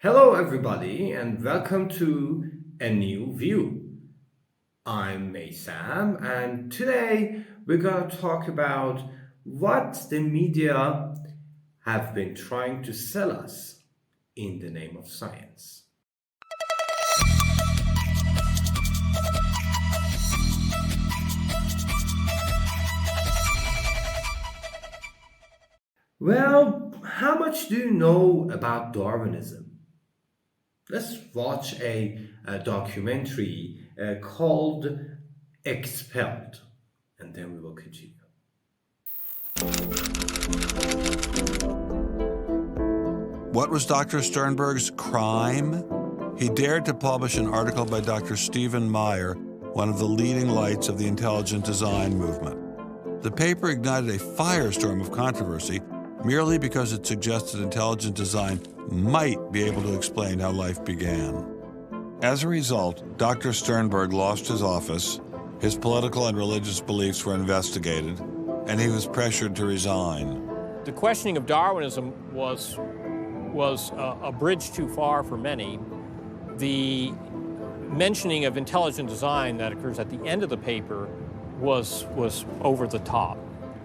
Hello, everybody, and welcome to A New View. I'm Sam, and today we're going to talk about what the media have been trying to sell us in the name of science. Well, how much do you know about Darwinism? Let's watch a documentary called Expelled, and then we will continue. What was Dr. Sternberg's crime? He dared to publish an article by Dr. Stephen Meyer, one of the leading lights of the intelligent design movement. The paper ignited a firestorm of controversy merely because it suggested intelligent design might be able to explain how life began. As a result, Dr. Sternberg lost his office, his political and religious beliefs were investigated, and he was pressured to resign. The questioning of Darwinism was a bridge too far for many. The mentioning of intelligent design that occurs at the end of the paper was over the top.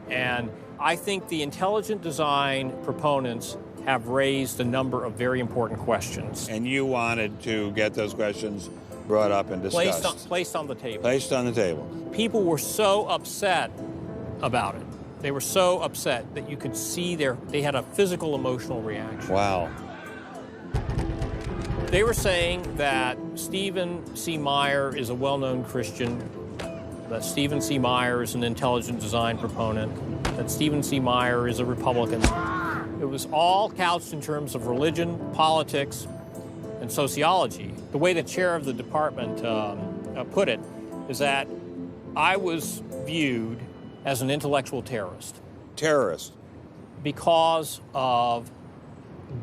And I think the intelligent design proponents have raised a number of very important questions. And you wanted to get those questions brought up and discussed. Placed on the table. Placed on the table. People were so upset about it. They were so upset that you could see they had a physical emotional reaction. Wow. They were saying that Stephen C. Meyer is a well-known Christian, that Stephen C. Meyer is an intelligent design proponent, that Stephen C. Meyer is a Republican. It was all couched in terms of religion, politics, and sociology. The way the chair of the department put it is that I was viewed as an intellectual terrorist. Terrorist. Because of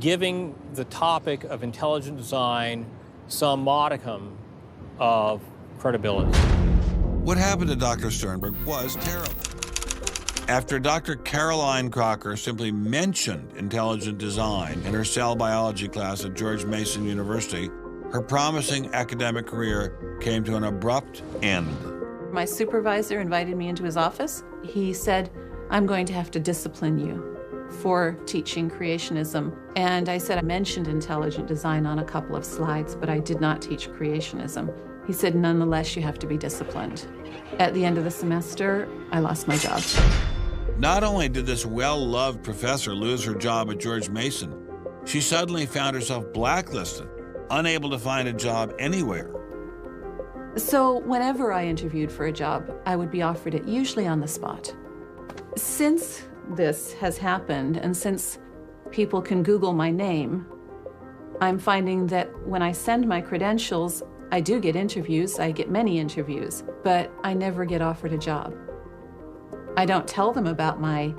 giving the topic of intelligent design some modicum of credibility. What happened to Dr. Sternberg was terrible. After Dr. Caroline Crocker simply mentioned intelligent design in her cell biology class at George Mason University, her promising academic career came to an abrupt end. My supervisor invited me into his office. He said, "I'm going to have to discipline you for teaching creationism." And I said, I mentioned intelligent design on a couple of slides, but I did not teach creationism. He said, "Nonetheless, you have to be disciplined." At the end of the semester, I lost my job. Not only did this well-loved professor lose her job at George Mason, she suddenly found herself blacklisted, unable to find a job anywhere. So whenever I interviewed for a job, I would be offered it, usually on the spot. Since this has happened, and since people can Google my name, I'm finding that when I send my credentials, I do get interviews, I get many interviews, but I never get offered a job. I don't tell them about my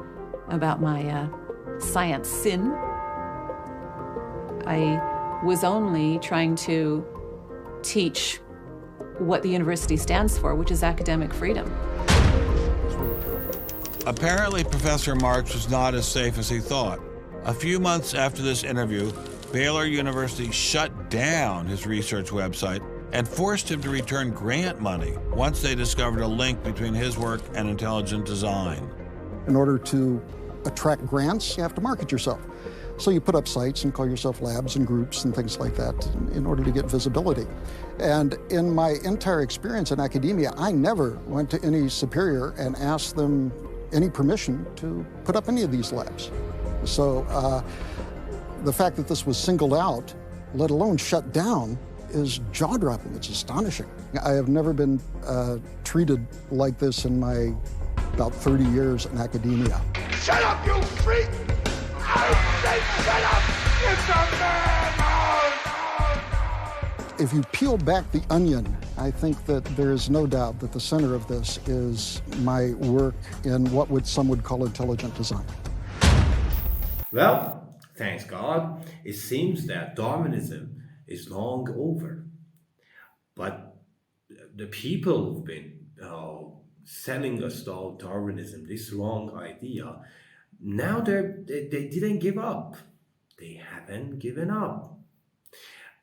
science sin. I was only trying to teach what the university stands for, which is academic freedom. Apparently, Professor Marks was not as safe as he thought. A few months after this interview, Baylor University shut down his research website and forced him to return grant money once they discovered a link between his work and intelligent design. In order to attract grants, you have to market yourself. So you put up sites and call yourself labs and groups and things like that in order to get visibility. And in my entire experience in academia, I never went to any superior and asked them any permission to put up any of these labs. So the fact that this was singled out, let alone shut down, is jaw-dropping. It's astonishing. I have never been treated like this in my about 30 years in academia. Shut up, you freak! I said shut up! It's a man! If you peel back the onion, I think that there is no doubt that the center of this is my work in what some would call intelligent design. Well, thanks God, it seems that Darwinism is long over. But the people who've been selling us Darwinism, this wrong idea, now they didn't give up. They haven't given up.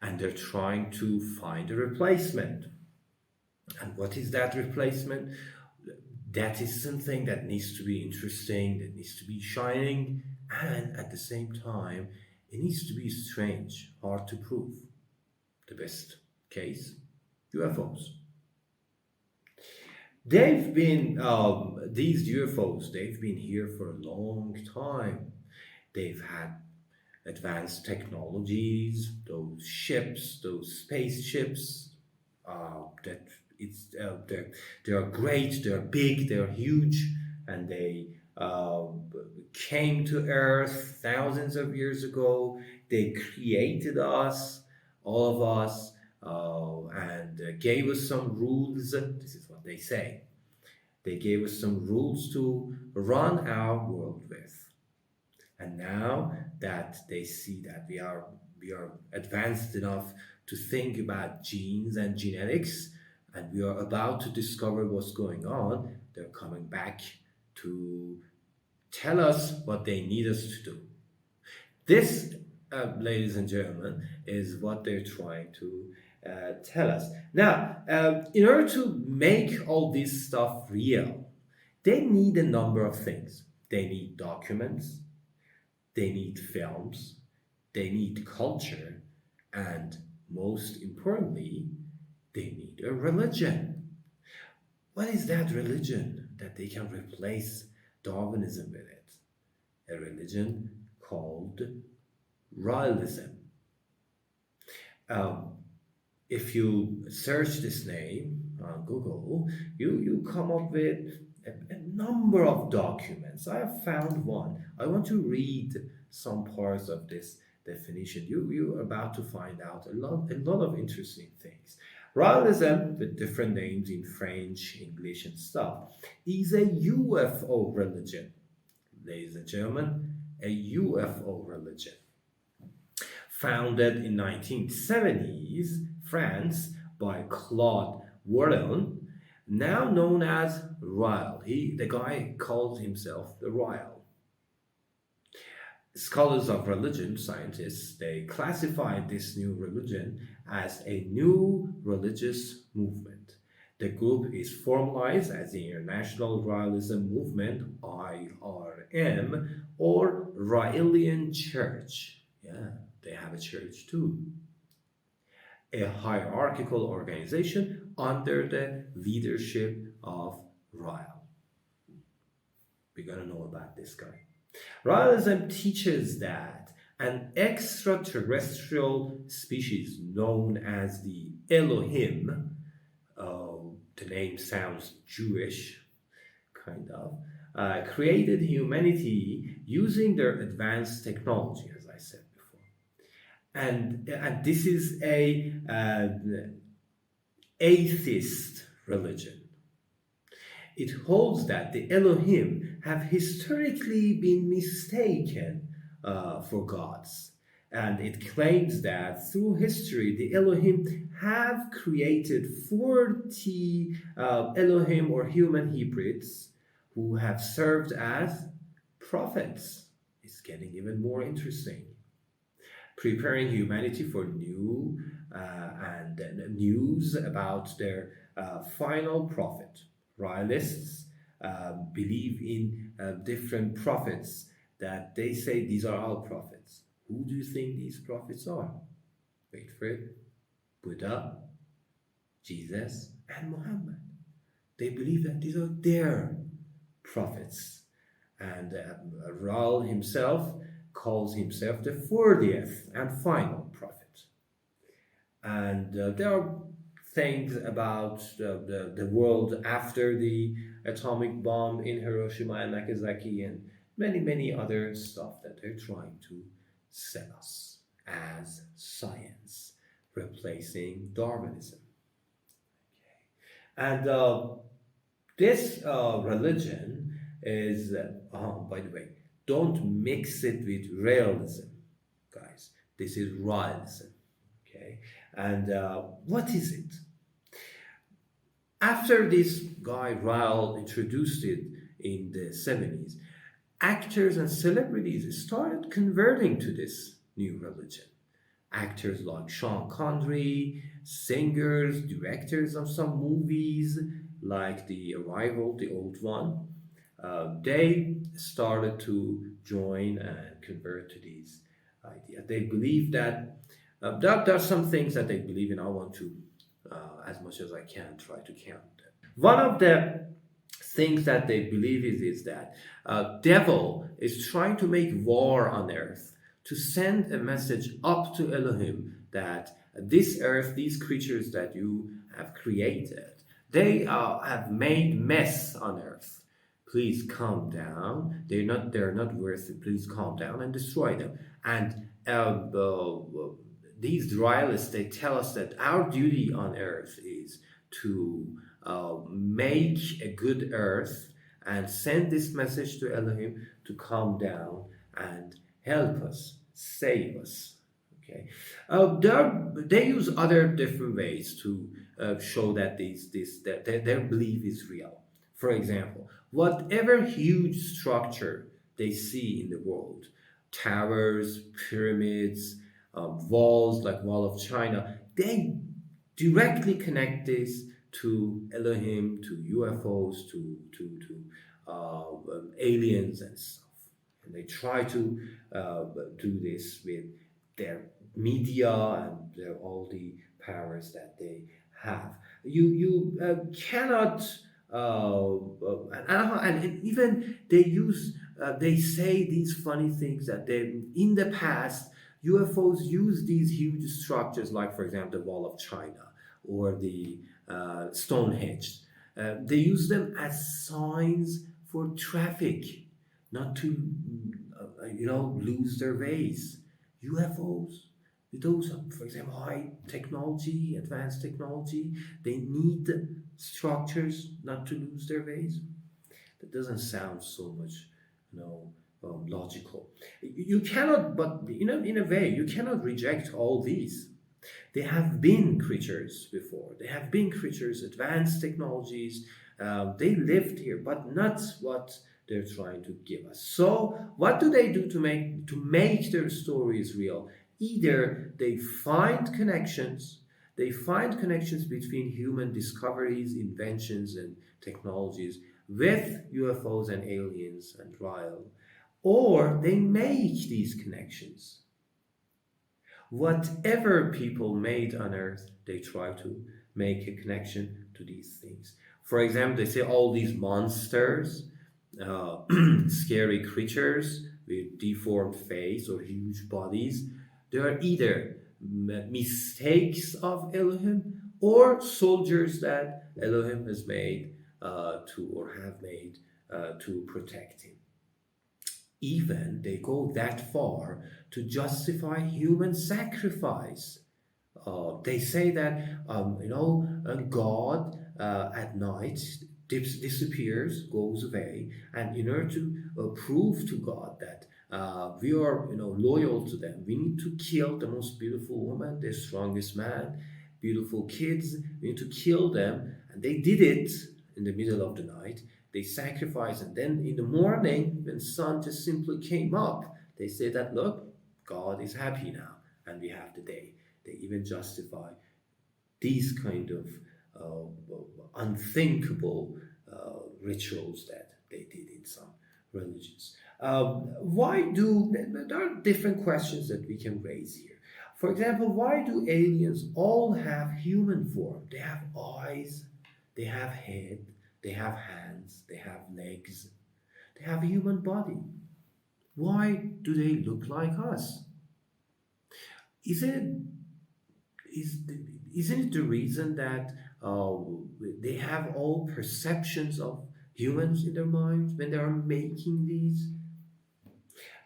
and they're trying to find a replacement. And what is that replacement? That is something that needs to be interesting, that needs to be shining, and at the same time, it needs to be strange, hard to prove. The best case, UFOs. These UFOs, they've been here for a long time. They've had advanced technologies, those ships, those spaceships, that they are great, they're big, they're huge, and they came to Earth thousands of years ago. They created us, all of us, and gave us some rules. This is what they say. They gave us some rules to run our world with. And now that they see that we are advanced enough to think about genes and genetics, and we are about to discover what's going on, they're coming back to tell us what they need us to do. This, ladies and gentlemen, is what they're trying to tell us. Now, in order to make all this stuff real, they need a number of things. They need documents, they need films, they need culture, and most importantly, they need a religion. What is that religion that they can replace Darwinism with it? A religion called Raelism. If you search this name on Google, you come up with a number of documents. I have found one. I want to read some parts of this definition. You're about to find out a lot of interesting things. Raelism, with different names in French, English, and stuff, is a UFO religion. Ladies and gentlemen, a UFO religion. Founded in 1970s, France, by Claude Warren, now known as Rael. The guy calls himself the Rael. Scholars of religion, scientists, they classified this new religion as a new religious movement. The group is formalized as the International Raelism Movement, IRM, or Raelian Church. Yeah, they have a church too. A hierarchical organization under the leadership of Rael. We're going to know about this guy. Raelism teaches that an extraterrestrial species known as the Elohim, the name sounds Jewish, kind of, created humanity using their advanced technology, as I said before. And this is a atheist religion. It holds that the Elohim have historically been mistaken for gods. And it claims that through history, the Elohim have created 40 Elohim or human hybrids who have served as prophets. It's getting even more interesting. Preparing humanity for new and news about their final prophet. Raelists believe in different prophets that they say these are all prophets. Who do you think these prophets are? Wait for it. Buddha, Jesus, and Muhammad. They believe that these are their prophets. And Rael himself calls himself the 40th and final prophet. And there are things about the world after the atomic bomb in Hiroshima and Nagasaki and many other stuff that they're trying to sell us as science, replacing Darwinism. Okay. And this religion is, by the way, don't mix it with realism, guys. This is Raelism. Okay. And what is it? After this guy Rael introduced it in the 70s, actors and celebrities started converting to this new religion. actors like Sean Connery, singers, directors of some movies like The Arrival, the old one. They started to join and convert to these ideas. They believe that there are some things that they believe in. I want to, as much as I can, try to count them. One of the things that they believe is that devil is trying to make war on earth to send a message up to Elohim that this earth, these creatures that you have created, they have made mess on earth. Please calm down. They're not worth it. Please calm down and destroy them. And these Raealists, they tell us that our duty on earth is to make a good earth and send this message to Elohim to calm down and help us, save us. Okay, they use other different ways to show that their belief is real. For example, whatever huge structure they see in the world, towers, pyramids, walls like Wall of China, they directly connect this to Elohim, to UFOs, to aliens and stuff. And they try to do this with their media and all the powers that they have. You cannot, and even they say these funny things that they in the past UFOs use these huge structures, like for example the Wall of China or the Stonehenge. They use them as signs for traffic, not to lose their ways. UFOs, those, for example, high technology, advanced technology, they need structures not to lose their ways. That doesn't sound so much, logical. You cannot, but in a way, you cannot reject all these. They have been creatures before. They have been creatures, advanced technologies. They lived here, but not what they're trying to give us. So, what do they do to make their stories real? Either they find connections between human discoveries, inventions, and technologies with UFOs and aliens and Rael, or they make these connections. Whatever people made on earth, they try to make a connection to these things. For example, they say all these monsters, scary creatures with deformed face or huge bodies, they are either mistakes of Elohim or soldiers that Elohim has made to protect him. Even they go that far to justify human sacrifice. They say that God at night disappears, goes away, and in order to prove to God that we are loyal to them, we need to kill the most beautiful woman, the strongest man, beautiful kids. We need to kill them, and they did it in the middle of the night. They sacrificed, and then in the morning, when sun just simply came up, they say that, look, God is happy now, and we have the day. They even justify these kind of unthinkable rituals that they did in some religions. There are different questions that we can raise here. For example, why do aliens all have human form? They have eyes, they have head, they have hands, they have legs, they have a human body. Why do they look like us? Isn't it the reason that they have all perceptions of humans in their minds when they are making these?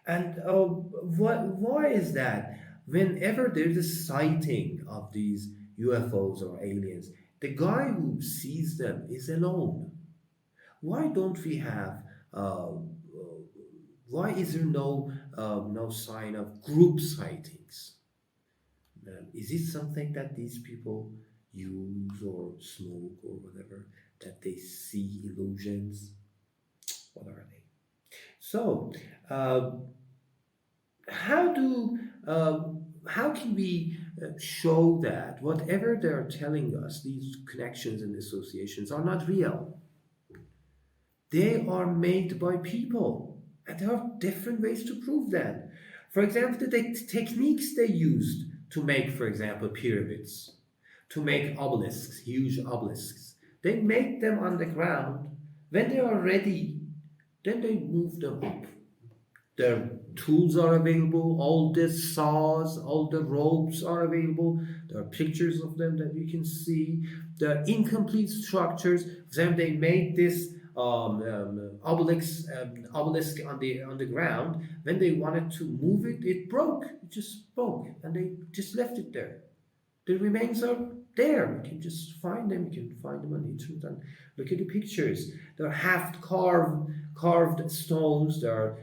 And why is that? Whenever there's a sighting of these UFOs or aliens, the guy who sees them is alone. Why don't we have? Why is there no sign of group sightings? Is it something that these people use or smoke or whatever, that they see illusions? What are they? So, how how can we show that whatever they're telling us, these connections and associations are not real? They are made by people, and there are different ways to prove that. For example, the techniques they used to make, for example, pyramids, to make obelisks, huge obelisks, they make them on the ground. When they are ready, then they move them up. Their tools are available, all the saws, all the ropes are available. There are pictures of them that you can see. The incomplete structures. For example, they made this obelisk on the ground. When they wanted to move it, it broke. It just broke, and they just left it there. The remains are there. You can just find them. You can find them on the internet and look at the pictures. There are half carved stones. There are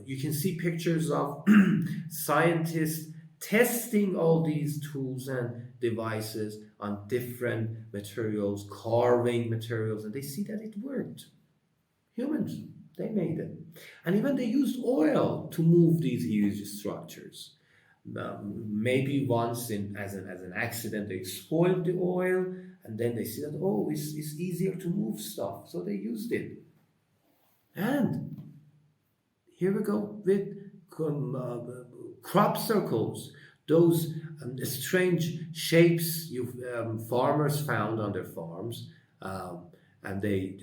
you can see pictures of scientists testing all these tools and devices on different materials, carving materials, and they see that it worked. Humans, they made it. And even they used oil to move these huge structures. Maybe once as an accident they spoiled the oil, and then they see that, oh, it's easier to move stuff, so they used it. And here we go with crop circles, those strange shapes farmers found on their farms. And they,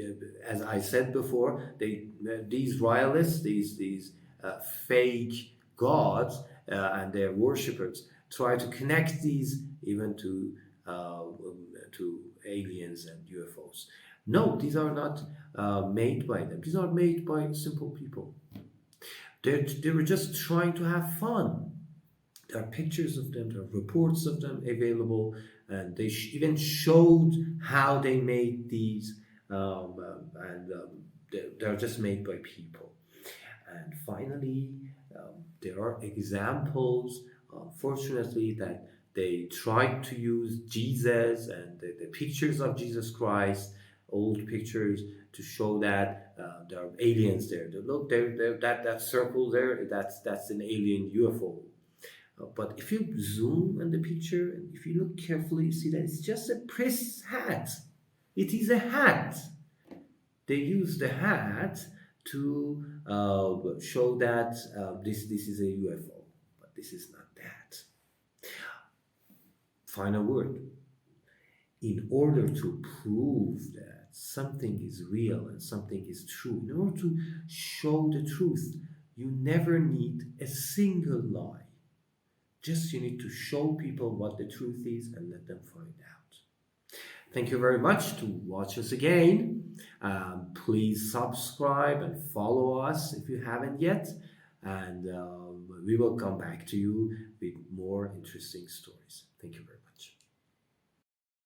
as I said before, these Raelists, these fake gods and their worshippers try to connect these even to aliens and UFOs. No, these are not made by them. These are made by simple people. They were just trying to have fun. There are pictures of them, there are reports of them available, and they even showed how they made these, they're just made by people. And finally, there are examples, unfortunately, that they tried to use Jesus and the pictures of Jesus Christ, old pictures, to show that there are aliens there. Look, that circle there, that's an alien UFO. But if you zoom on the picture, and if you look carefully, you see that it's just a priest's hat. It is a hat. They use the hat to show that this is a UFO, but this is not that. Final word. In order to prove that something is real and something is true, in order to show the truth, you never need a single lie. Just you need to show people what the truth is and let them find out. Thank you very much to watch us again. Please subscribe and follow us if you haven't yet. And we will come back to you with more interesting stories. Thank you very much.